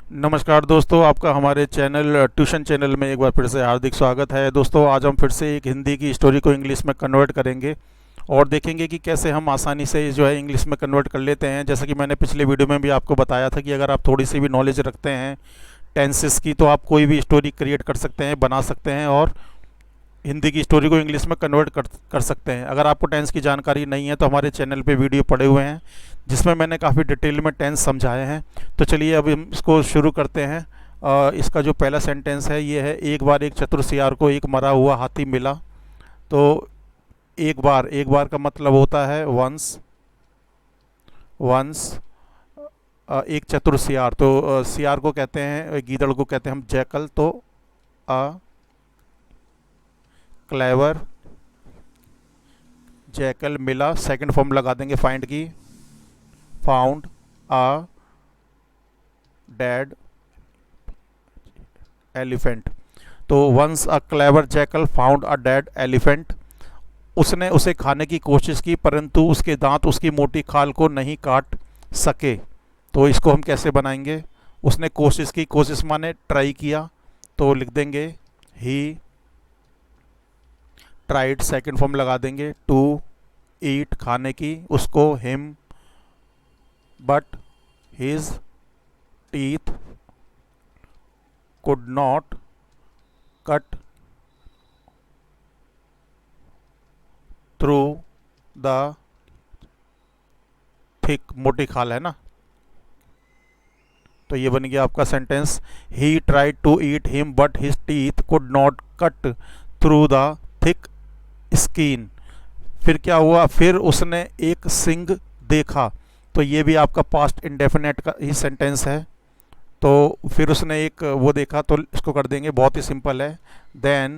नमस्कार दोस्तों, आपका हमारे चैनल ट्यूशन चैनल में एक बार फिर से हार्दिक स्वागत है। दोस्तों, आज हम फिर से एक हिंदी की स्टोरी को इंग्लिश में कन्वर्ट करेंगे और देखेंगे कि कैसे हम आसानी से जो है इंग्लिश में कन्वर्ट कर लेते हैं। जैसा कि मैंने पिछले वीडियो में भी आपको बताया था कि अगर आप थोड़ी सी भी नॉलेज रखते हैं टेंसेस की, तो आप कोई भी स्टोरी क्रिएट कर सकते हैं, बना सकते हैं और हिंदी की स्टोरी को इंग्लिश में कन्वर्ट कर सकते हैं। अगर आपको टेंस की जानकारी नहीं है तो हमारे चैनल पे वीडियो पड़े हुए हैं जिसमें मैंने काफ़ी डिटेल में टेंस समझाए हैं। तो चलिए अब हम इसको शुरू करते हैं। इसका जो पहला सेंटेंस है ये है, एक बार एक चतुर सियार को एक मरा हुआ हाथी मिला। तो एक बार का मतलब होता है वंस। वंस एक चतुर सियार, तो सियार को कहते हैं, गीदड़ को कहते हैं हम जैकल। तो अ क्लेवर जैकल मिला, सेकंड फॉर्म लगा देंगे फाइंड की, फाउंड अ डेड एलिफेंट। तो once a clever jackal found a dead elephant. उसने उसे खाने की कोशिश की परंतु उसके दांत उसकी मोटी खाल को नहीं काट सके। तो इसको हम कैसे बनाएंगे? उसने कोशिश की, कोशिश माने ट्राई किया, तो लिख देंगे ही ट्राइड, सेकंड फॉर्म लगा देंगे टू ईट खाने की उसको, him but his teeth could not cut through the thick, मोटी खाल है ना। तो ये बन गया आपका sentence, he tried to eat him but his teeth could not cut through the thick skin. फिर क्या हुआ? फिर उसने एक सिंग देखा। तो ये भी आपका पास्ट इंडेफिनेट का ही सेंटेंस है। तो फिर उसने एक वो देखा, तो इसको कर देंगे, बहुत ही सिंपल है, देन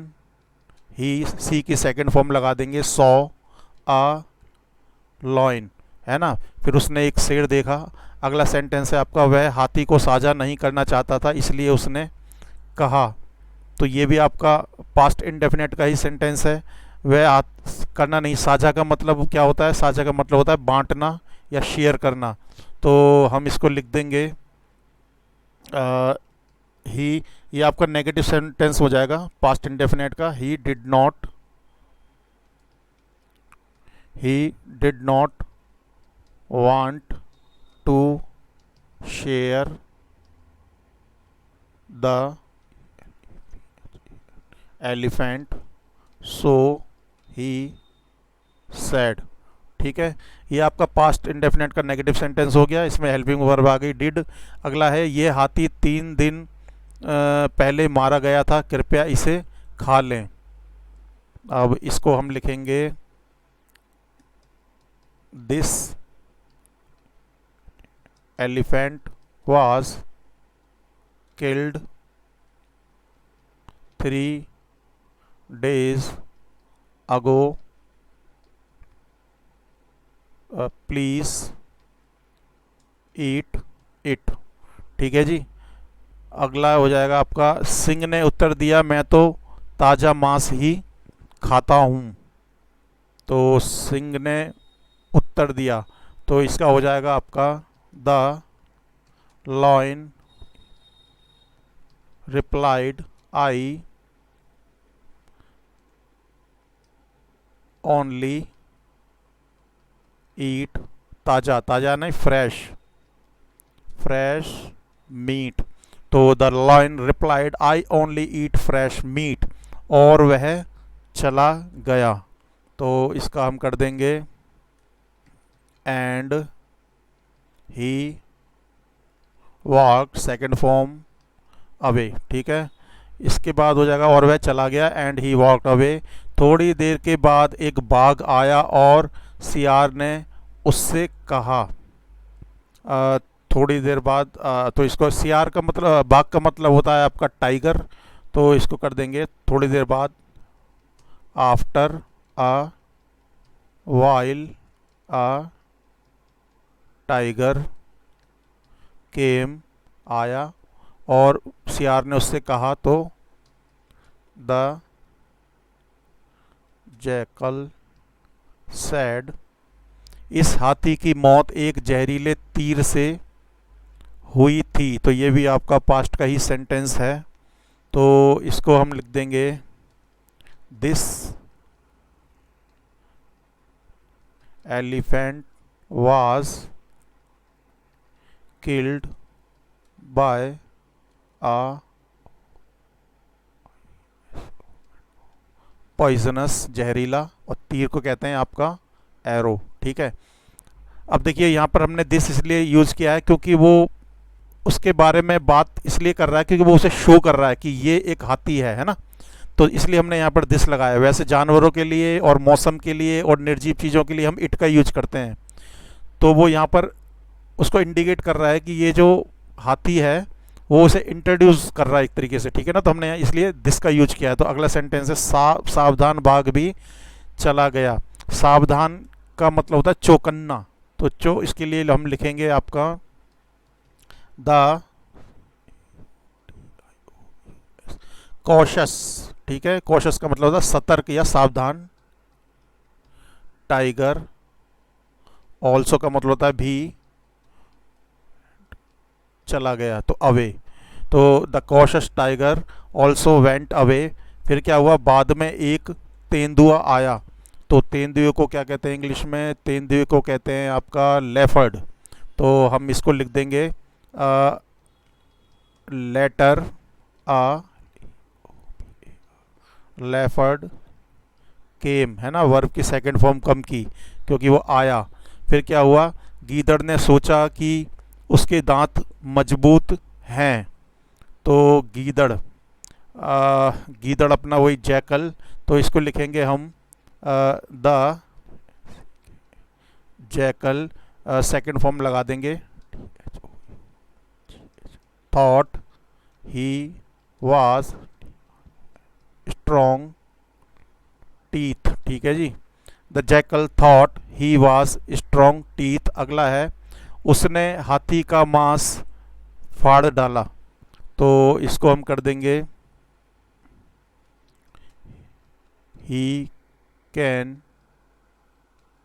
ही, सी की सेकंड फॉर्म लगा देंगे, सॉ अ लॉइन, है ना। फिर उसने एक शेर देखा। अगला सेंटेंस है आपका, वह हाथी को साझा नहीं करना चाहता था इसलिए उसने कहा। तो ये भी आपका पास्ट इंडेफिनेट का ही सेंटेंस है। वह करना नहीं, साझा का मतलब क्या होता है? साझा का मतलब होता है बांटना या शेयर करना। तो हम इसको लिख देंगे ही, ये आपका नेगेटिव सेंटेंस हो जाएगा पास्ट इंडेफिनेट का। He did not want to share the elephant so he sad. ठीक है, ये आपका पास्ट इंडेफिनेट का नेगेटिव सेंटेंस हो गया। इसमें हेल्पिंग वर्ब आ गई डिड। अगला है, ये हाथी 3 दिन पहले मारा गया था, कृपया इसे खा लें। अब इसको हम लिखेंगे, this elephant was killed 3 days ago, please eat it. ठीक है जी। अगला हो जाएगा आपका, सिंह ने उत्तर दिया, मैं तो ताज़ा मांस ही खाता हूँ। तो सिंह ने उत्तर दिया, तो इसका हो जाएगा आपका, the lion replied, I only ईट, ताज़ा, ताज़ा नहीं, फ्रेश, फ्रेश मीट। तो the lion replied, I only eat fresh meat, और वह चला गया। तो इसका हम कर देंगे, and he walk, second form away. ठीक है, इसके बाद हो जाएगा, और वह चला गया, एंड ही वॉकड अवे। थोड़ी देर के बाद एक बाघ आया और सियार ने उससे कहा। अ, थोड़ी देर बाद, तो इसको सियार का मतलब, बाघ का मतलब होता है आपका टाइगर। तो इसको कर देंगे थोड़ी देर बाद, after a while a tiger came, आया, और सियार ने उससे कहा। तो द जैकल सैड, इस हाथी की मौत एक जहरीले तीर से हुई थी, तो ये भी आपका पास्ट का ही सेंटेंस है। तो इसको हम लिख देंगे this elephant was killed by a poisonous, जहरीला, और तीर को कहते हैं आपका एरो। ठीक है। अब देखिए यहाँ पर हमने दिस इसलिए यूज़ किया है क्योंकि वो उसके बारे में बात इसलिए कर रहा है क्योंकि वो उसे शो कर रहा है कि ये एक हाथी है ना। तो इसलिए हमने यहाँ पर दिस लगाया। वैसे जानवरों के लिए और मौसम के लिए और निर्जीव चीज़ों के लिए हम इट का यूज करते हैं। तो वो यहाँ पर उसको इंडिकेट कर रहा है कि ये जो हाथी है वो उसे इंट्रोड्यूस कर रहा है एक तरीके से। ठीक है ना। तो हमने यहाँ इसलिए दिस का यूज किया है। तो अगला सेंटेंस है सावधान बाघ भी चला गया। सावधान का मतलब होता है चौकन्ना। तो इसके लिए हम लिखेंगे आपका द कॉशस। ठीक है। कॉशस का मतलब होता है सतर्क या सावधान। टाइगर ऑल्सो का मतलब होता है भी, चला गया तो अवे। तो the cautious tiger also went away. फिर क्या हुआ, बाद में एक तेंदुआ आया। तो तेंदुए को क्या कहते हैं इंग्लिश में? तेंदुए को कहते हैं आपका लेफर्ड। तो हम इसको लिख देंगे लेटर आ लेफर्ड केम, है ना, वर्ब की सेकंड फॉर्म कम की क्योंकि वो आया। फिर क्या हुआ, गीदड़ ने सोचा कि उसके दांत मजबूत हैं। तो गीदड़ अपना वही जैकल। तो इसको लिखेंगे हम द जैकल, सेकंड फॉर्म लगा देंगे thought he was strong teeth. ठीक है जी। The jackal thought he was strong teeth. अगला है उसने हाथी का मांस फाड़ डाला। तो इसको हम कर देंगे he can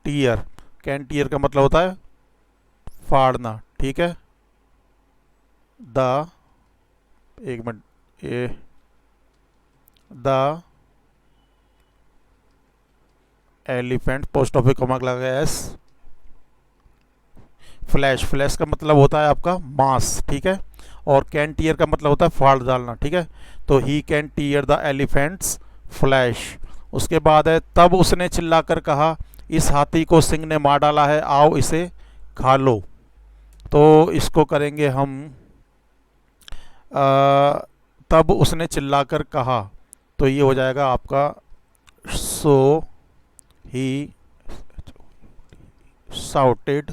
tear. Can tear का मतलब होता है फाड़ना। ठीक है। द एक minute, a the elephant post office comma लगा एस फ्लैश। फ्लैश का मतलब होता है आपका मांस। ठीक है। और कैन टीयर का मतलब होता है फाड़ डालना। ठीक है। तो ही can tier the elephants flash. उसके बाद है तब उसने चिल्लाकर कहा इस हाथी को सिंह ने मार डाला है, आओ इसे खा लो। तो इसको करेंगे हम तब उसने चिल्लाकर कहा। तो ये हो जाएगा आपका सो ही shouted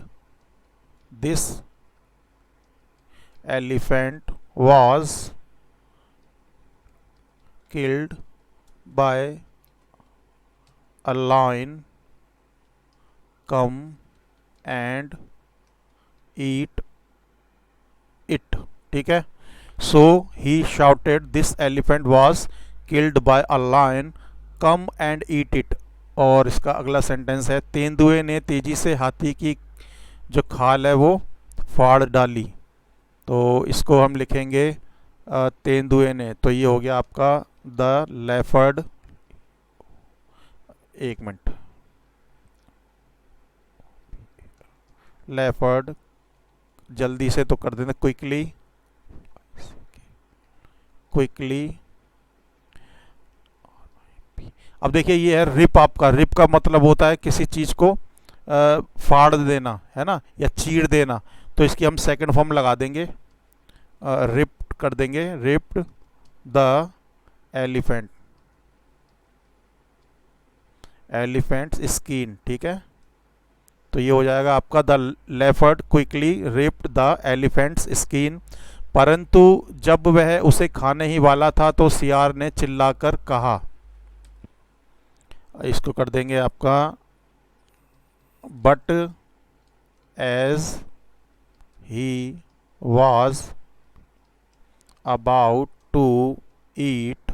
this elephant was killed by a lion, come and eat it। ठीक है। So he shouted this elephant was killed by a lion, come and eat it. और इसका अगला सेंटेंस है तेंदुए ने तेजी से हाथी की जो खाल है वो फाड़ डाली। तो इसको हम लिखेंगे तेंदुए ने। तो ये हो गया आपका द लेफर्ड। एक मिनट, लेफर्ड जल्दी से तो कर देना, क्विकली क्विकली। अब देखिए ये है रिप। आपका रिप का मतलब होता है किसी चीज़ को फाड़ देना, है ना, या चीर देना। तो इसकी हम सेकंड फॉर्म लगा देंगे, रिप्ड कर देंगे, ripped the elephant, elephant skin. ठीक है। तो ये हो जाएगा आपका the leopard quickly ripped the elephants skin. परंतु जब वह उसे खाने ही वाला था तो सियार ने चिल्लाकर कहा। इसको कर देंगे आपका but as he was about to eat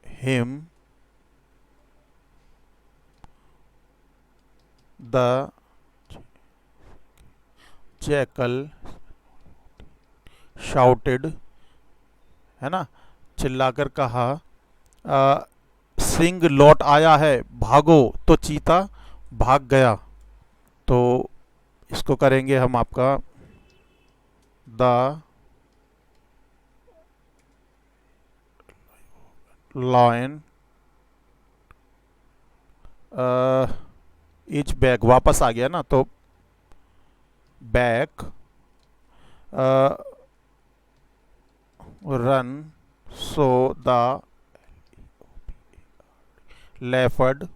him the jackal shouted, है ना, चिल्लाकर कहा, सिंह लौट आया है, भागो, तो चीता भाग गया। तो इसको करेंगे हम आपका द लायन इज बैक, वापस आ गया ना, तो back, run so the leopard,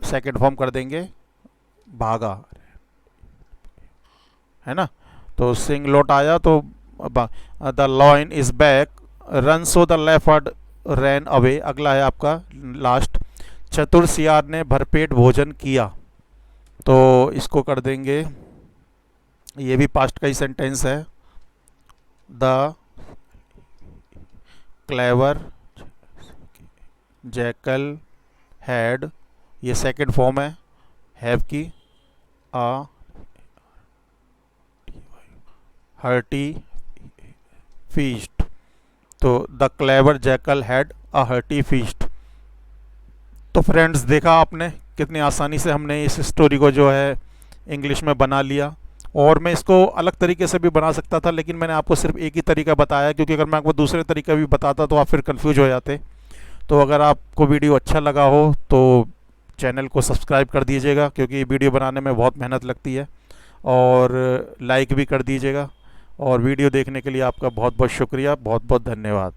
second form कर देंगे भागा, है ना। तो सिंह लौट आया, तो the lion is back, run so the leopard ran away. अगला है आपका लास्ट, चतुर सियार ने भरपेट भोजन किया। तो इसको कर देंगे, ये भी पास्ट का ही सेंटेंस है, द क्लेवर जैकल हैड, ये सेकंड फॉर्म है हैव की, अ हर्टी फीस्ट। तो the clever jackal had a hearty feast. तो फ्रेंड्स, देखा आपने कितनी आसानी से हमने इस स्टोरी को जो है इंग्लिश में बना लिया। और मैं इसको अलग तरीके से भी बना सकता था, लेकिन मैंने आपको सिर्फ एक ही तरीका बताया, क्योंकि अगर मैं आपको दूसरे तरीका भी बताता तो आप फिर कंफ्यूज हो जाते। तो अगर आपको वीडियो अच्छा लगा हो तो चैनल को सब्सक्राइब कर दीजिएगा, क्योंकि वीडियो बनाने में बहुत मेहनत लगती है, और लाइक भी कर दीजिएगा। और वीडियो देखने के लिए आपका बहुत बहुत शुक्रिया, बहुत बहुत धन्यवाद।